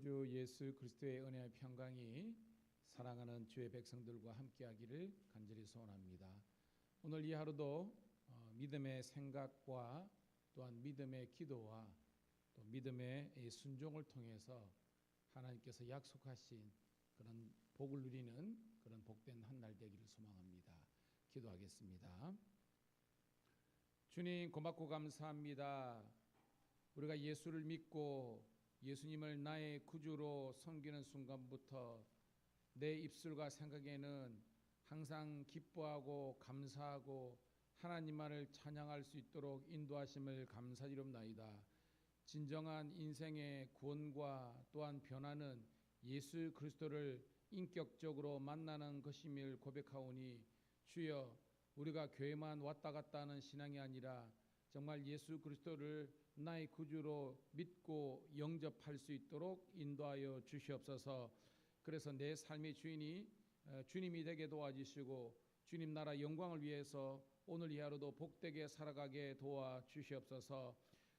구주 예수 그리스도의 은혜와 평강이 사랑하는 주의 백성들과 함께하기를 간절히 소원합니다. 오늘 이 하루도 믿음의 생각과 또한 믿음의 기도와 또 믿음의 순종을 통해서 하나님께서 약속하신 그런 복을 누리는 그런 복된 한 날 되기를 소망합니다. 기도하겠습니다. 주님 고맙고 감사합니다. 우리가 예수를 믿고 예수님을 나의 구주로 섬기는 순간부터 내 입술과 생각에는 항상 기뻐하고 감사하고 하나님만을 찬양할 수 있도록 인도하심을 감사드립니다. 진정한 인생의 구원과 또한 변화는 예수 그리스도를 인격적으로 만나는 것임을 고백하오니 주여, 우리가 교회만 왔다 갔다 하는 신앙이 아니라 정말 예수 그리스도를 나의 구주로 믿고 영접할 수 있도록 인도하여 주시옵소서. 그래서 내 삶의 주인이 주님이 되게 도와주시고 주님 나라 영광을 위해서 오늘 이 하루도 복되게 살아가게 도와주시옵소서.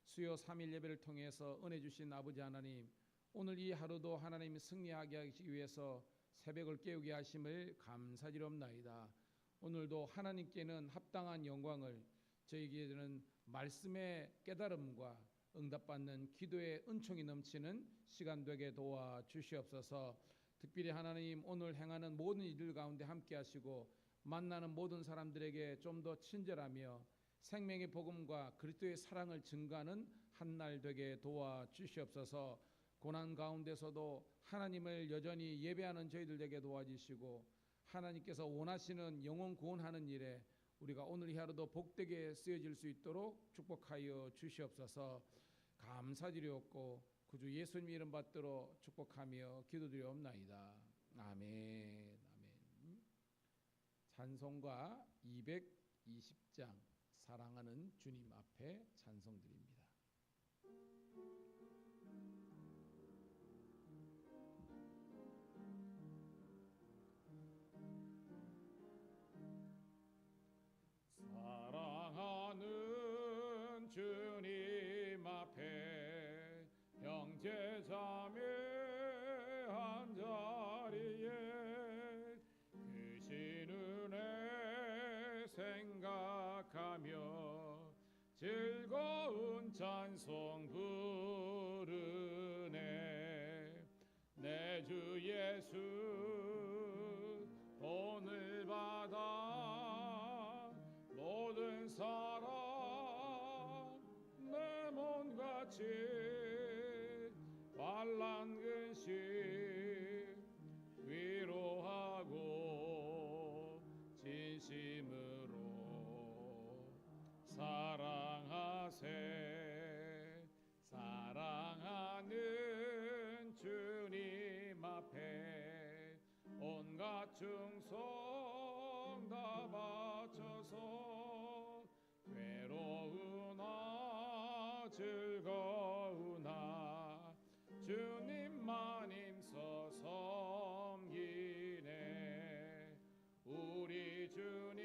수요 3일 예배를 통해서 은혜 주신 아버지 하나님, 오늘 이 하루도 하나님 승리하게 하시기 위해서 새벽을 깨우게 하심을 감사드립니다. 오늘도 하나님께는 합당한 영광을, 저에게는 말씀의 깨달음과 응답받는 기도의 은총이 넘치는 시간 되게 도와주시옵소서. 특별히 하나님, 오늘 행하는 모든 일들 가운데 함께 하시고 만나는 모든 사람들에게 좀 더 친절하며 생명의 복음과 그리스도의 사랑을 증가하는 한 날 되게 도와주시옵소서. 고난 가운데서도 하나님을 여전히 예배하는 저희들 되게 도와주시고 하나님께서 원하시는 영혼 구원하는 일에 우리가 오늘 이 하루도 복되게 쓰여질 수 있도록 축복하여 주시옵소서. 감사드리옵고 구주 예수님 이름 받들어 축복하며 기도드리옵나이다. 아멘. 아멘. 찬송가 220장 사랑하는 주님 앞에 찬송드립니다. 사랑하는 주님 앞에 형제자매 한자리에 크신 은혜 생각하며 즐거운 찬송 부르네. 내 주 예수 오늘 받아 모든 사랑 내 몸같이 환난 근심 위로하고 진심으로 사랑하세. 사랑하는 주님 앞에 온갖 충성 다 바쳐서 괴로우나 즐거우나 주님만 힘써 섬기네. 우리 주님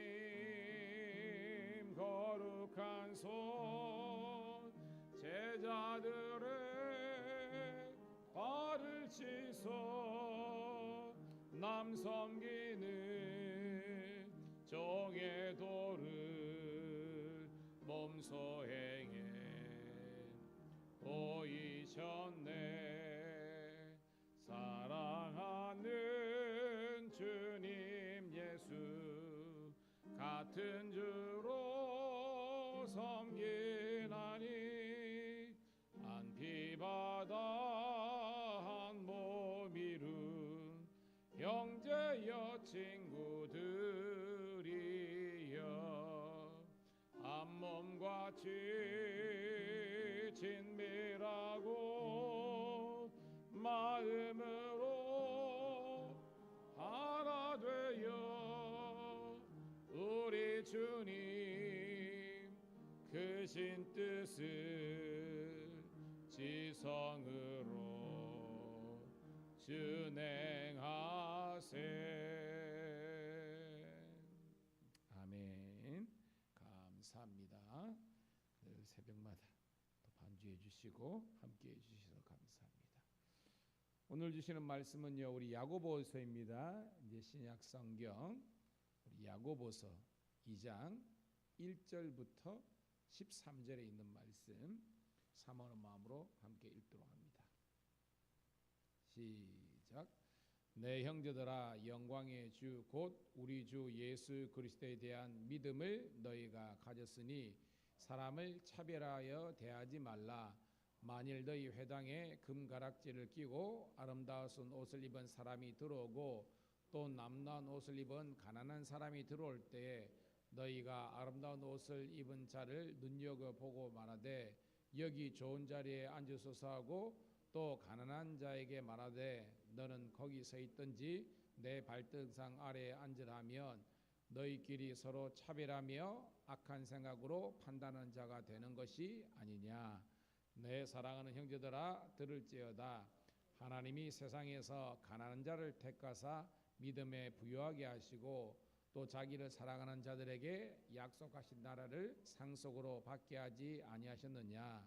거룩한 손 제자들의 발을 씻어 남 섬기는 종의 도를 몸소 행해 보이셨네. 사랑하는 주님 예수 같은 주로 섬기나니 한 피바다 한 몸 이룬 형제여 친구들이여 한 몸같이 친밀하고 마음으로 하나 되어 우리 주님 크신 뜻을 지성으로 준행하세. 아멘. 감사합니다. 늘 새벽마다 또 반주해 주시고 함께 해 주셔서 감사합니다. 오늘 주시는 말씀은요, 우리 야고보서입니다. 이제 신약 성경 우리 야고보서 2장 1절부터 13절에 있는 말씀 사모하는 마음으로 함께 읽도록 합니다. 시작. 내 형제들아, 영광의 주 곧 우리 주 예수 그리스도에 대한 믿음을 너희가 가졌으니 사람을 차별하여 대하지 말라. 만일 너희 회당에 금가락지를 끼고 아름다운 옷을 입은 사람이 들어오고 또 남다운 옷을 입은 가난한 사람이 들어올 때에 너희가 아름다운 옷을 입은 자를 눈여겨보고 말하되 여기 좋은 자리에 앉으소서 하고 또 가난한 자에게 말하되 너는 거기 서 있든지 내 발등상 아래에 앉으라면 너희끼리 서로 차별하며 악한 생각으로 판단하는 자가 되는 것이 아니냐. 내 사랑하는 형제들아, 들을지어다. 하나님이 세상에서 가난한 자를 택하사 믿음에 부유하게 하시고 또 자기를 사랑하는 자들에게 약속하신 나라를 상속으로 받게 하지 아니하셨느냐.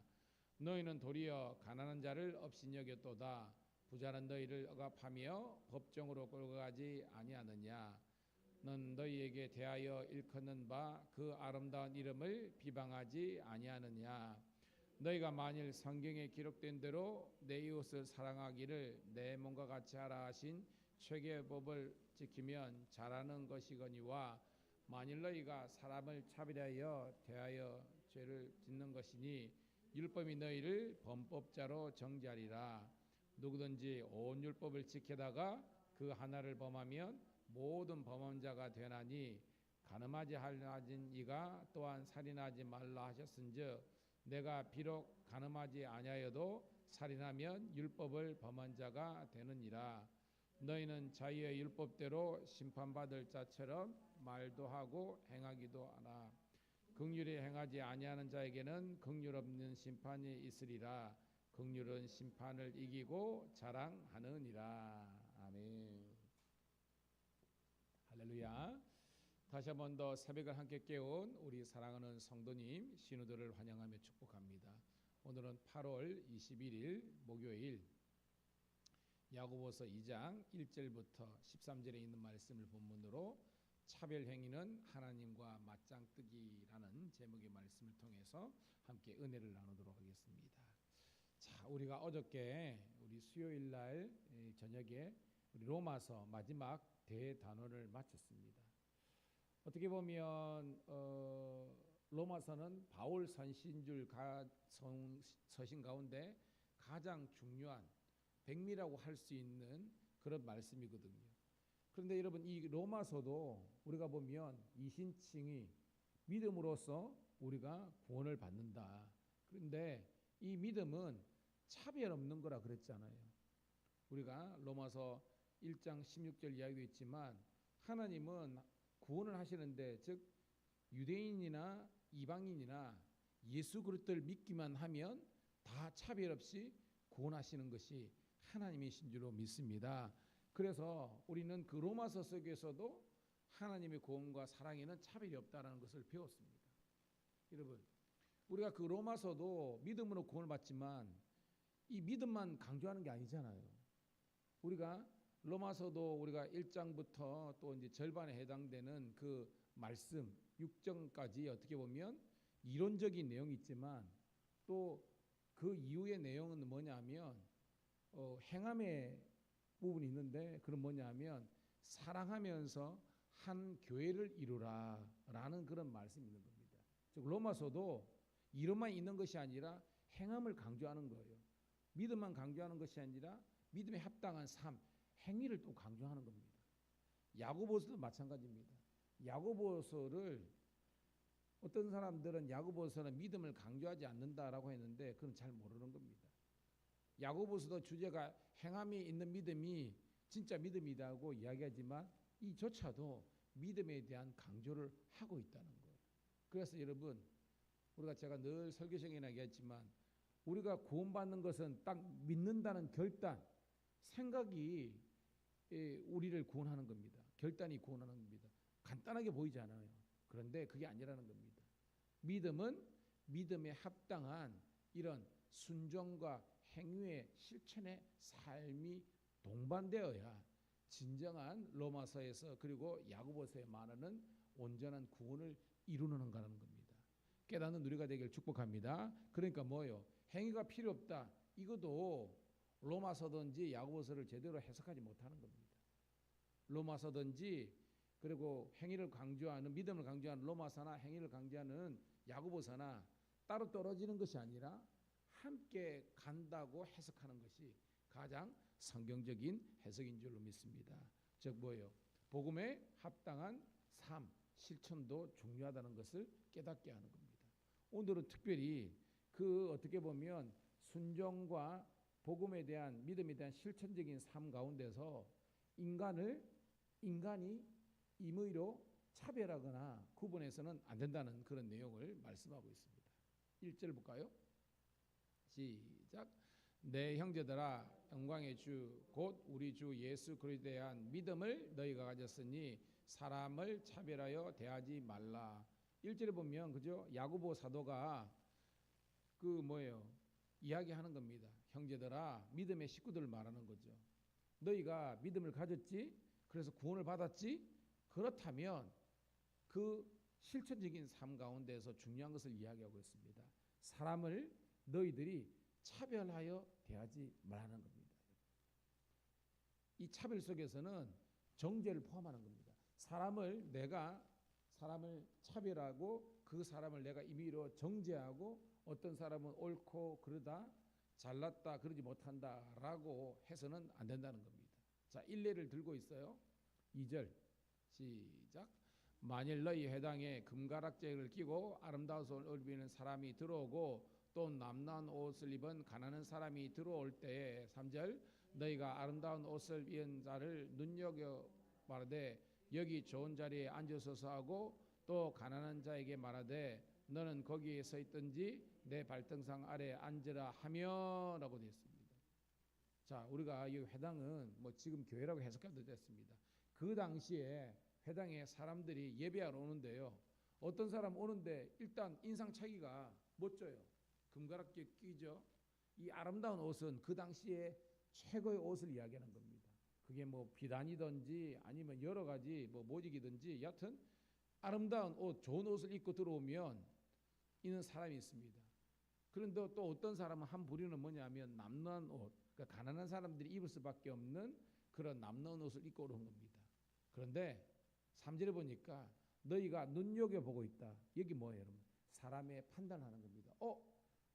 너희는 도리어 가난한 자를 업신여겼도다. 부자는 너희를 억압하며 법정으로 끌고 가지 아니하느냐. 넌 너희에게 대하여 일컫는 바 그 아름다운 이름을 비방하지 아니하느냐. 너희가 만일 성경에 기록된 대로 내 이웃을 사랑하기를 내 몸과 같이 하라 하신 최고의 법을 지키면 잘하는 것이거니와 만일 너희가 사람을 차별하여 대하여 죄를 짓는 것이니 율법이 너희를 범법자로 정죄하리라. 누구든지 온 율법을 지키다가 그 하나를 범하면 모든 범죄자가 되나니 간음하지 하진 이가 또한 살인하지 말라 하셨은즉 내가 비록 간음하지 아니하여도 살인하면 율법을 범한 자가 되느니라. 너희는 자유의 율법대로 심판받을 자처럼 말도 하고 행하기도 하나 긍휼히 행하지 아니하는 자에게는 긍휼 없는 심판이 있으리라. 긍휼은 심판을 이기고 자랑하느니라. 아멘. 할렐루야. 다시 한 번 더 새벽을 함께 깨운 우리 사랑하는 성도님 신우들을 환영하며 축복합니다. 오늘은 8월 21일 목요일 야고보서 2장 1절부터 13절에 있는 말씀을 본문으로 차별 행위는 하나님과 맞짱뜨기라는 제목의 말씀을 통해서 함께 은혜를 나누도록 하겠습니다. 자, 우리가 어저께 우리 수요일 날 저녁에 우리 로마서 마지막 대단원을 마쳤습니다. 어떻게 보면 로마서는 바울 서신 가운데 가장 중요한 백미라고 할 수 있는 그런 말씀이거든요. 그런데 여러분, 이 로마서도 우리가 보면 이신칭이 믿음으로써 우리가 구원을 받는다. 그런데 이 믿음은 차별 없는 거라 그랬잖아요. 우리가 로마서 1장 16절 이야기도 있지만 하나님은 구원을 하시는데 즉 유대인이나 이방인이나 예수 그리스도를 믿기만 하면 다 차별 없이 구원하시는 것이 하나님이신 줄로 믿습니다. 그래서 우리는 그 로마서 속에서도 하나님의 구원과 사랑에는 차별이 없다는 것을 배웠습니다. 여러분, 우리가 그 로마서도 믿음으로 구원을 받지만 이 믿음만 강조하는 게 아니잖아요. 우리가 로마서도 우리가 1장부터 또 이제 절반에 해당되는 그 말씀 6장까지 어떻게 보면 이론적인 내용이 있지만 또 그 이후의 내용은 뭐냐면 행함의 부분이 있는데 그건 뭐냐면 사랑하면서 한 교회를 이루라라는 그런 말씀이 있는 겁니다. 즉 로마서도 이론만 있는 것이 아니라 행함을 강조하는 거예요. 믿음만 강조하는 것이 아니라 믿음에 합당한 삶, 행위를 또 강조하는 겁니다. 야고보서도 마찬가지입니다. 야고보서를 어떤 사람들은 야고보서는 믿음을 강조하지 않는다라고 했는데 그건 잘 모르는 겁니다. 야고보서도 주제가 행함이 있는 믿음이 진짜 믿음이라고 이야기하지만 이조차도 믿음에 대한 강조를 하고 있다는 거예요. 그래서 여러분, 우리가 제가 늘 설교 시간에 얘기했지만 우리가 구원받는 것은 딱 믿는다는 결단, 생각이 우리를 구원하는 겁니다. 결단이 구원하는 겁니다. 간단하게 보이잖아요. 그런데 그게 아니라는 겁니다. 믿음은 믿음에 합당한 이런 순종과 행위의 실천의 삶이 동반되어야 진정한 로마서에서 그리고 야고보서에 말하는 온전한 구원을 이루는 거라는 겁니다. 깨닫는 우리가 되길 축복합니다. 그러니까 뭐요? 행위가 필요 없다. 이것도 로마서든지 야고보서를 제대로 해석하지 못하는 겁니다. 로마서든지 그리고 행위를 강조하는 믿음을 강조하는 로마서나 행위를 강조하는 야고보서나 따로 떨어지는 것이 아니라 함께 간다고 해석하는 것이 가장 성경적인 해석인 줄로 믿습니다. 즉 뭐예요? 복음에 합당한 삶, 실천도 중요하다는 것을 깨닫게 하는 겁니다. 오늘은 특별히 그 어떻게 보면 순종과 복음에 대한 믿음에 대한 실천적인 삶 가운데서 인간이 임의로 차별하거나 구분해서는 안 된다는 그런 내용을 말씀하고 있습니다. 1절 볼까요? 시작. 내 형제들아 영광의 주 곧 우리 주 예수 그리스도에 대한 믿음을 너희가 가졌으니 사람을 차별하여 대하지 말라. 1절에 보면 그죠? 야고보 사도가 그 뭐예요? 이야기하는 겁니다. 형제들아 믿음의 식구들을 말하는 거죠. 너희가 믿음을 가졌지? 그래서 구원을 받았지? 그렇다면 그 실천적인 삶 가운데서 중요한 것을 이야기하고 있습니다. 사람을 너희들이 차별하여 대하지 말라는 겁니다. 이 차별 속에서는 정죄를 포함하는 겁니다. 사람을 차별하고 그 사람을 내가 임의로 정죄하고 어떤 사람은 옳고 그러다 잘났다 그러지 못한다라고 해서는 안 된다는 겁니다. 자, 일례를 들고 있어요. 2절 시작. 만일 너희 회당에 금가락지를 끼고 아름다운 옷을 입은 사람이 들어오고 또 남난 옷을 입은 가난한 사람이 들어올 때에 3절 너희가 아름다운 옷을 입은 자를 눈여겨 말하되 여기 좋은 자리에 앉으소서 하고 또 가난한 자에게 말하되 너는 거기에 서 있든지 내 발등상 아래 앉으라 하며라고 되어 있습니다. 자, 우리가 이 회당은 뭐 지금 교회라고 해석해도 됐습니다. 그 당시에 회당에 사람들이 예배하러 오는데요. 어떤 사람 오는데 일단 인상착의가 멋져요. 금가락지에 끼죠. 이 아름다운 옷은 그 당시에 최고의 옷을 이야기하는 겁니다. 그게 뭐 비단이든지 아니면 여러 가지 뭐 모직이든지 여하튼 아름다운 옷, 좋은 옷을 입고 들어오면 있는 사람이 있습니다. 그런데 또 어떤 사람은 한 부류는 뭐냐면 남는 옷, 그러니까 가난한 사람들이 입을 수밖에 없는 그런 남는 옷을 입고 오는 겁니다. 그런데 3절에 보니까 너희가 눈여겨보고 있다. 여기 뭐예요, 여러분? 사람의 판단하는 겁니다.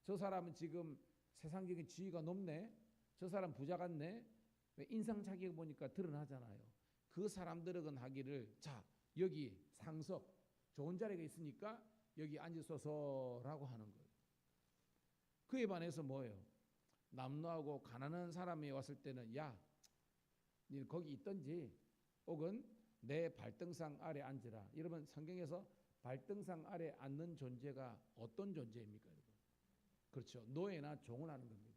저 사람은 지금 세상적인 지위가 높네. 저 사람 부자 같네. 인상착의가 보니까 드러나잖아요. 그 사람들은 하기를 자, 여기 상석, 좋은 자리가 있으니까 여기 앉으소서라고 하는 거예요. 그에 반해서 뭐예요? 남노하고 가난한 사람이 왔을 때는 야, 니 거기 있든지 혹은 내 발등상 아래 앉으라. 여러분 성경에서 발등상 아래 앉는 존재가 어떤 존재입니까? 여러분? 그렇죠. 노예나 종을 하는 겁니다.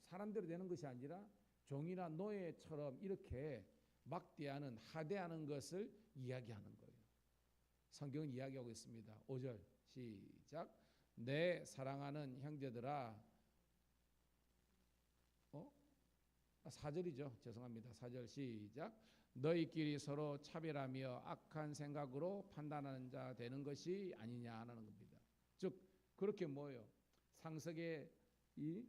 사람대로 되는 것이 아니라 종이나 노예처럼 이렇게 막대하는 하대하는 것을 이야기하는 거예요. 성경은 이야기하고 있습니다. 5절 시작. 내 사랑하는 형제들아 4절이죠. 죄송합니다. 4절 시작. 너희끼리 서로 차별하며 악한 생각으로 판단하는 자 되는 것이 아니냐 하는 겁니다. 즉 그렇게 뭐예요? 상석에 이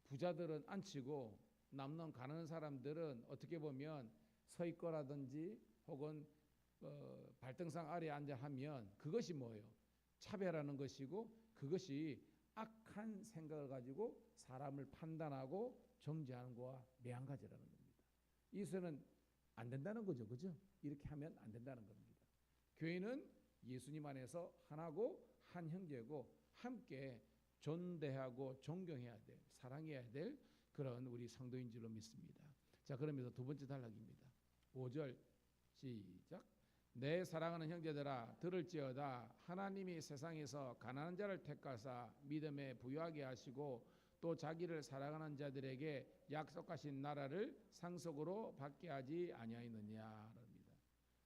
부자들은 앉히고 남는 가난한 사람들은 어떻게 보면 서 있거라든지 혹은 발등상 아래에 앉아 하면 그것이 뭐예요? 차별하는 것이고 그것이 악한 생각을 가지고 사람을 판단하고 정죄하는 것과 매한가지라는 겁니다. 이것은 안 된다는 거죠. 그죠? 이렇게 하면 안 된다는 겁니다. 교회는 예수님 안에서 하나고 한 형제고 함께 존대하고 존경해야 될, 사랑해야 될 그런 우리 성도인 줄로 믿습니다. 자, 그러면서 두 번째 단락입니다. 5절 시작. 내 사랑하는 형제들아 들을지어다. 하나님이 세상에서 가난한 자를 택하사 믿음에 부유하게 하시고 또 자기를 사랑하는 자들에게 약속하신 나라를 상속으로 받게 하지 아니하였느냐.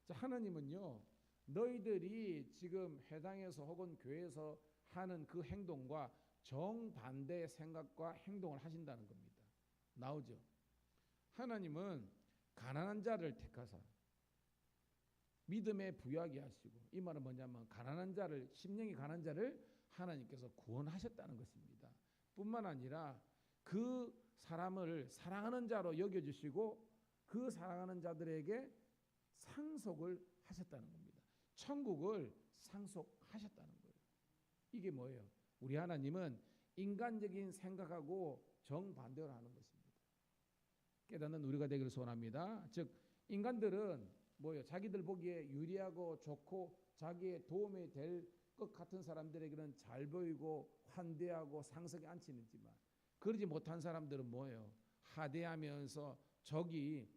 자, 하나님은요 너희들이 지금 회당에서 혹은 교회에서 하는 그 행동과 정반대의 생각과 행동을 하신다는 겁니다. 나오죠. 하나님은 가난한 자를 택하사 믿음에 부유하게 하시고, 이 말은 뭐냐면 가난한 자를, 심령이 가난한 자를 하나님께서 구원하셨다는 것입니다. 뿐만 아니라 그 사람을 사랑하는 자로 여겨주시고 그 사랑하는 자들에게 상속을 하셨다는 겁니다. 천국을 상속하셨다는 거예요. 이게 뭐예요? 우리 하나님은 인간적인 생각하고 정반대로 하는 것입니다. 깨닫는 우리가 되기를 소원합니다. 즉 인간들은 뭐예요? 자기들 보기에 유리하고 좋고 자기의 도움이 될 것 같은 사람들에게는 잘 보이고 환대하고 상석에 앉히지만, 그러지 못한 사람들은 뭐예요? 하대하면서 적이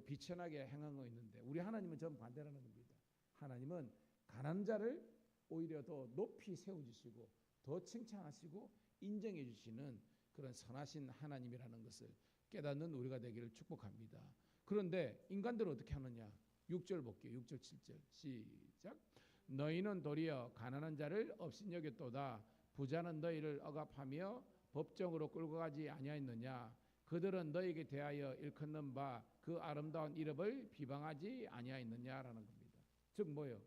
비천하게 행하고 있는데, 우리 하나님은 정반대라는 겁니다. 하나님은 가난한 자를 오히려 더 높이 세워주시고 더 칭찬하시고 인정해 주시는 그런 선하신 하나님이라는 것을 깨닫는 우리가 되기를 축복합니다. 그런데 인간들은 어떻게 하느냐? 6절 볼게요. 6절 7절 시작. 너희는 도리어 가난한 자를 업신여겼도다. 부자는 너희를 억압하며 법정으로 끌고 가지 아니하였느냐? 그들은 너희에게 대하여 일컫는 바 그 아름다운 이름을 비방하지 아니하였느냐라는 겁니다. 즉 뭐예요?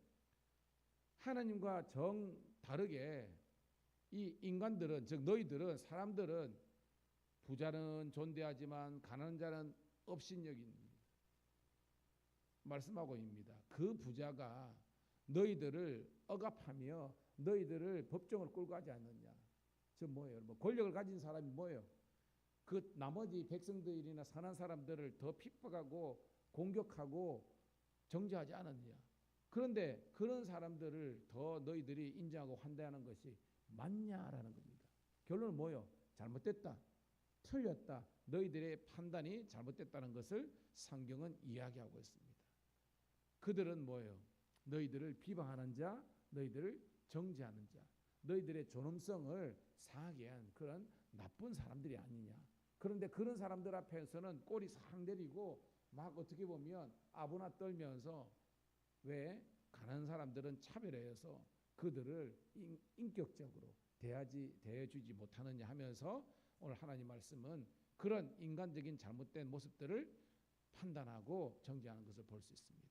하나님과 정 다르게 이 인간들은, 즉 너희들은, 사람들은 부자는 존대하지만 가난한 자는 업신여긴 말씀하고 있습니다. 그 부자가 너희들을 억압하며 너희들을 법정으로 끌고 가지 않느냐. 즉 뭐예요? 뭐 권력을 가진 사람이 뭐예요? 그 나머지 백성들이나 선한 사람들을 더 핍박하고 공격하고 정죄하지 않았느냐. 그런데 그런 사람들을 더 너희들이 인정하고 환대하는 것이 맞냐라는 겁니다. 결론은 뭐예요? 잘못됐다, 틀렸다, 너희들의 판단이 잘못됐다는 것을 성경은 이야기하고 있습니다. 그들은 뭐예요? 너희들을 비방하는 자, 너희들을 정죄하는 자, 너희들의 존엄성을 상하게 한 그런 나쁜 사람들이 아니냐. 그런데 그런 사람들 앞에서는 꼬리 상 내리고 막 어떻게 보면 아부나 떨면서, 왜 가난한 사람들은 차별해서 그들을 인격적으로 대해주지 못하느냐 하면서, 오늘 하나님 말씀은 그런 인간적인 잘못된 모습들을 판단하고 정죄하는 것을 볼 수 있습니다.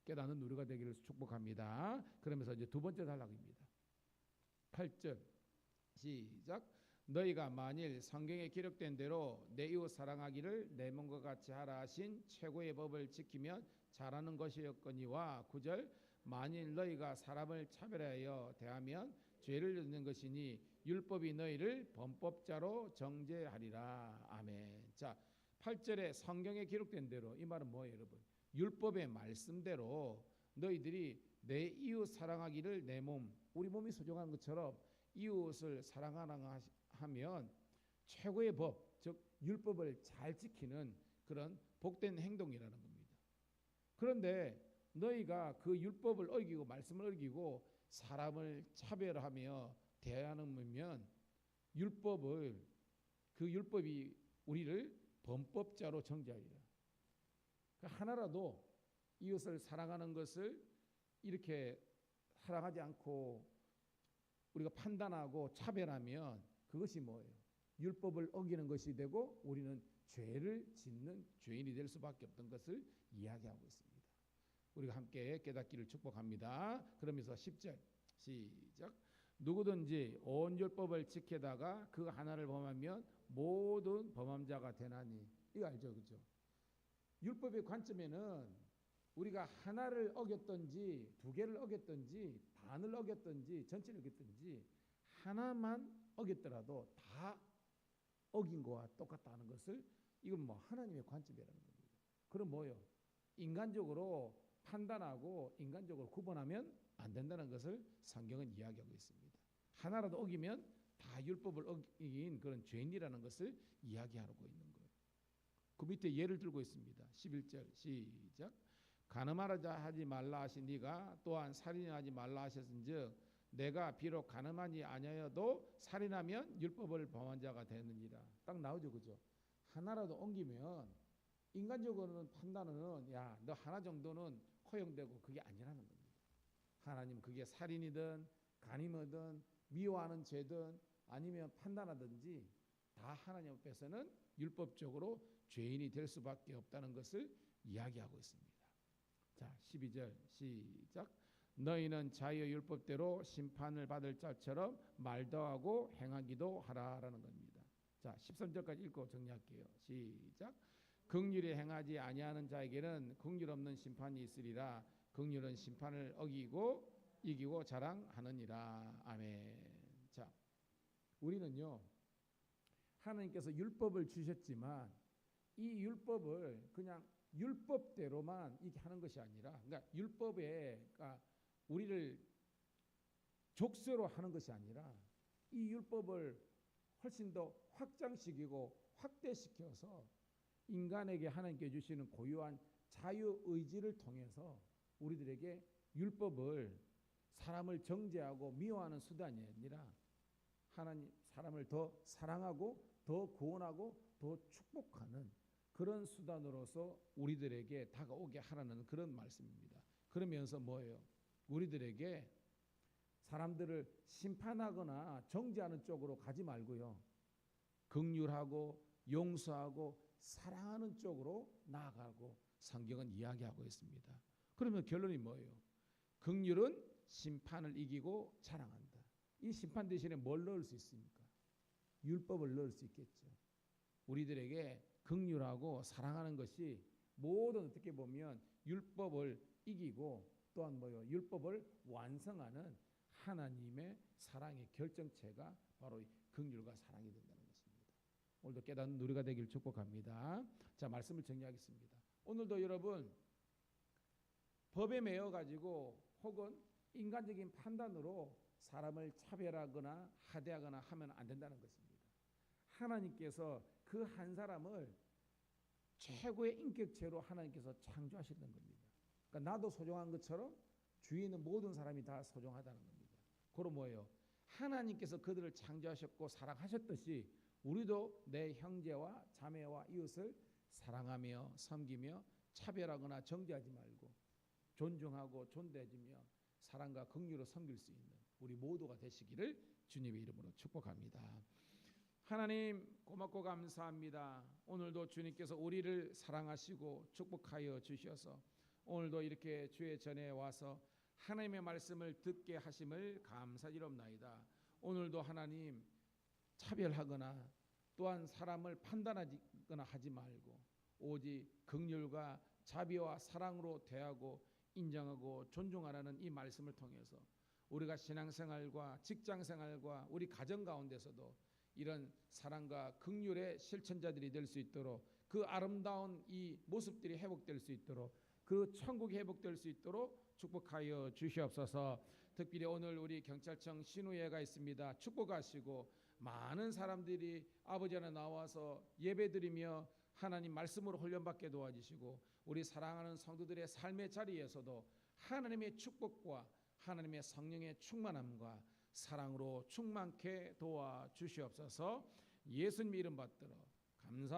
깨닫는 우리가 되기를 축복합니다. 그러면서 이제 두 번째 단락입니다. 8절 시작. 너희가 만일 성경에 기록된 대로 내 이웃 사랑하기를 내 몸과 같이 하라 하신 최고의 법을 지키면 잘하는 것이었거니와. 9절. 만일 너희가 사람을 차별하여 대하면 죄를 짓는 것이니 율법이 너희를 범법자로 정죄하리라. 아멘. 자, 8절에 성경에 기록된 대로, 이 말은 뭐예요, 여러분? 율법의 말씀대로 너희들이 내 이웃 사랑하기를 내 몸, 우리 몸이 소중한 것처럼 이웃을 사랑하라 하면 최고의 법, 즉 율법을 잘 지키는 그런 복된 행동이라는 겁니다. 그런데 너희가 그 율법을 어기고 말씀을 어기고 사람을 차별하며 대하면 그 율법이 우리를 범법자로 정죄하리라. 하나라도 이웃을 사랑하는 것을 이렇게 사랑하지 않고 우리가 판단하고 차별하면 그것이 뭐예요? 율법을 어기는 것이 되고 우리는 죄를 짓는 죄인이 될 수밖에 없던 것을 이야기하고 있습니다. 우리가 함께 깨닫기를 축복합니다. 그러면서 10절 시작. 누구든지 온 율법을 지키다가 그 하나를 범하면 모든 범함자가 되나니. 이거 알죠, 그죠? 율법의 관점에는 우리가 하나를 어겼든지 두 개를 어겼든지 반을 어겼든지 전체를 어겼든지 하나만 어겼더라도 다 어긴 거와 똑같다는 것을, 이건 뭐 하나님의 관점이라는 겁니다. 그럼 뭐예요? 인간적으로 판단하고 인간적으로 구분하면 안 된다는 것을 성경은 이야기하고 있습니다. 하나라도 어기면 다 율법을 어긴 그런 죄인이라는 것을 이야기하고 있는 거예요. 그 밑에 예를 들고 있습니다. 11절 시작. 간음하자 하지 말라 하신 네가 또한 살인하지 말라 하셨은즉 내가 비록 간음하지 아니하여도 살인하면 율법을 범한 자가 되느니라. 딱 나오죠, 그죠? 하나라도 옮기면 인간적으로는 판단은 야, 너 하나 정도는 허용되고 그게 아니라는 겁니다. 하나님 그게 살인이든 간음이든 미워하는 죄든 아니면 판단하든지 다 하나님 앞에서는 율법적으로 죄인이 될 수밖에 없다는 것을 이야기하고 있습니다. 자, 12절 시작. 너희는 자유의 율법대로 심판을 받을 자처럼 말도 하고 행하기도 하라라는 겁니다. 자, 13절까지 읽고 정리할게요. 시작. 긍휼히 행하지 아니하는 자에게는 긍휼 없는 심판이 있으리라. 긍휼은 심판을 어기고 이기고 자랑하느니라. 아멘. 자, 우리는요, 하나님께서 율법을 주셨지만 이 율법을 그냥 율법대로만 이렇게 하는 것이 아니라, 그러니까 율법에 우리를 족쇄로 하는 것이 아니라 이 율법을 훨씬 더 확장시키고 확대시켜서 인간에게 하나님께 주시는 고유한 자유의지를 통해서 우리들에게 율법을 사람을 정죄하고 미워하는 수단이 아니라 하나님 사람을 더 사랑하고 더 구원하고 더 축복하는 그런 수단으로서 우리들에게 다가오게 하라는 그런 말씀입니다. 그러면서 뭐예요? 우리들에게 사람들을 심판하거나 정죄하는 쪽으로 가지 말고요, 긍휼하고 용서하고 사랑하는 쪽으로 나아가고 성경은 이야기하고 있습니다. 그러면 결론이 뭐예요? 긍휼은 심판을 이기고 자랑한다. 이 심판 대신에 뭘 넣을 수 있습니까? 율법을 넣을 수 있겠죠. 우리들에게 긍휼하고 사랑하는 것이 모든 어떻게 보면 율법을 이기고 또한 뭐요? 율법을 완성하는 하나님의 사랑의 결정체가 바로 긍휼과 사랑이 된다는 것입니다. 오늘도 깨닫는 우리가 되길 축복합니다. 자, 말씀을 정리하겠습니다. 오늘도 여러분 법에 매여 가지고 혹은 인간적인 판단으로 사람을 차별하거나 하대하거나 하면 안 된다는 것입니다. 하나님께서 그 한 사람을 최고의 인격체로 하나님께서 창조하셨던 겁니다. 그러니까 나도 소중한 것처럼 주위에 있는 모든 사람이 다 소중하다는 겁니다. 그럼 뭐예요? 하나님께서 그들을 창조하셨고 사랑하셨듯이 우리도 내 형제와 자매와 이웃을 사랑하며 섬기며 차별하거나 정죄하지 말고 존중하고 존대해주며 사랑과 긍휼로 섬길 수 있는 우리 모두가 되시기를 주님의 이름으로 축복합니다. 하나님 고맙고 감사합니다. 오늘도 주님께서 우리를 사랑하시고 축복하여 주셔서 오늘도 이렇게 주의 전에 와서 하나님의 말씀을 듣게 하심을 감사드리옵나이다. 오늘도 하나님 차별하거나 또한 사람을 판단하거나 하지 말고 오직 긍휼과 자비와 사랑으로 대하고 인정하고 존중하라는 이 말씀을 통해서 우리가 신앙생활과 직장생활과 우리 가정 가운데서도 이런 사랑과 긍휼의 실천자들이 될 수 있도록 그 아름다운 이 모습들이 회복될 수 있도록 그 천국이 회복될 수 있도록 축복하여 주시옵소서. 특별히 오늘 우리 경찰청 신우회가 있습니다. 축복하시고 많은 사람들이 아버지 안에 나와서 예배드리며 하나님 말씀으로 훈련받게 도와주시고 우리 사랑하는 성도들의 삶의 자리에서도 하나님의 축복과 하나님의 성령의 충만함과 사랑으로 충만케 도와주시옵소서. 예수님 이름 받들어 감사